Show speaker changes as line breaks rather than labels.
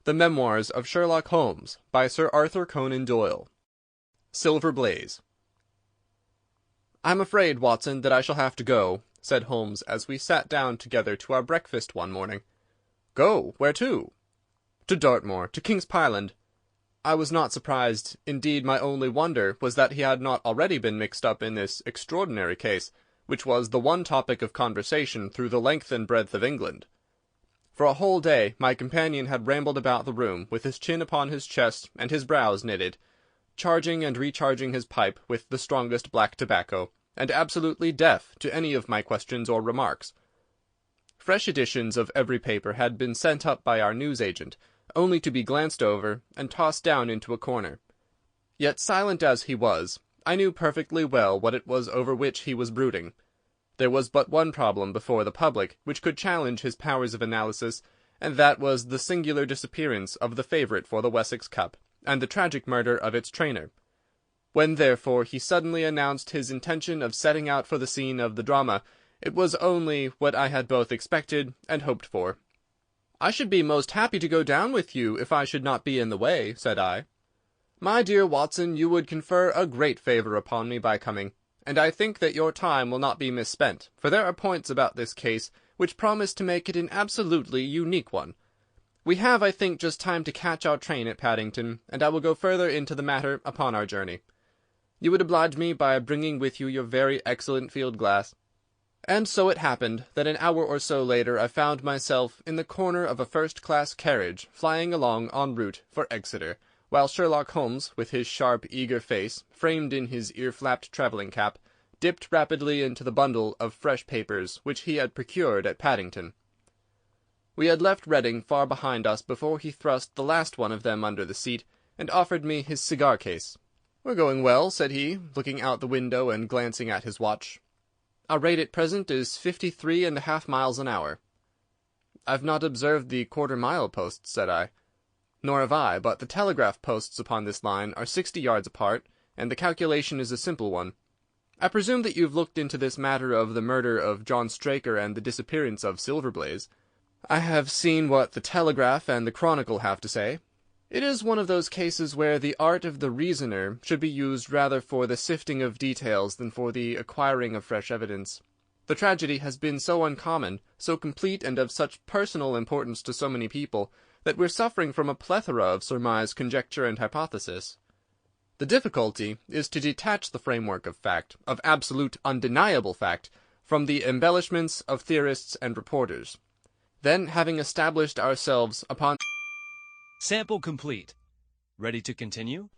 The Memoirs of Sherlock Holmes, by Sir Arthur Conan Doyle. Silver Blaze. "I'm afraid, Watson, that I shall have to go," said Holmes as we sat down together to our breakfast one morning. "Go? Where to?" "To Dartmoor, to King's Pyland." I was not surprised. Indeed, my only wonder was that he had not already been mixed up in this extraordinary case, which was the one topic of conversation through the length and breadth of England. For a whole day my companion had rambled about the room, with his chin upon his chest and his brows knitted, charging and recharging his pipe with the strongest black tobacco, and absolutely deaf to any of my questions or remarks. Fresh editions of every paper had been sent up by our newsagent, only to be glanced over and tossed down into a corner. Yet, silent as he was, I knew perfectly well what it was over which he was brooding. There was but one problem before the public which could challenge his powers of analysis, and that was the singular disappearance of the favourite for the Wessex Cup, and the tragic murder of its trainer. When, therefore, he suddenly announced his intention of setting out for the scene of the drama, it was only what I had both expected and hoped for. "I should be most happy to go down with you, if I should not be in the way," said I. "My dear Watson, you would confer a great favour upon me by coming, and I think that your time will not be misspent, for there are points about this case which promise to make it an absolutely unique one. We have, I think, just time to catch our train at Paddington, and I will go further into the matter upon our journey. You would oblige me by bringing with you your very excellent field-glass." And so it happened that an hour or so later I found myself in the corner of a first-class carriage flying along en route for Exeter, while Sherlock Holmes, with his sharp, eager face, framed in his ear-flapped travelling cap, dipped rapidly into the bundle of fresh papers which he had procured at Paddington. We had left Reading far behind us before he thrust the last one of them under the seat, and offered me his cigar-case. "We're going well," said he, looking out the window and glancing at his watch. "Our rate at present is 53½ miles an hour." "I've not observed the quarter-mile posts," said I. "Nor have I, but the telegraph posts upon this line are 60 yards apart, and the calculation is a simple one. I presume that you've looked into this matter of the murder of John Straker and the disappearance of Silver Blaze." "I have seen what the Telegraph and the Chronicle have to say. It is one of those cases where the art of the reasoner should be used rather for the sifting of details than for the acquiring of fresh evidence. The tragedy has been so uncommon, so complete, and of such personal importance to so many people, that we're suffering from a plethora of surmise, conjecture, and hypothesis. The difficulty is to detach the framework of fact, of absolute, undeniable fact, from the embellishments of theorists and reporters. Then, having established ourselves upon—
Sample complete. Ready to continue?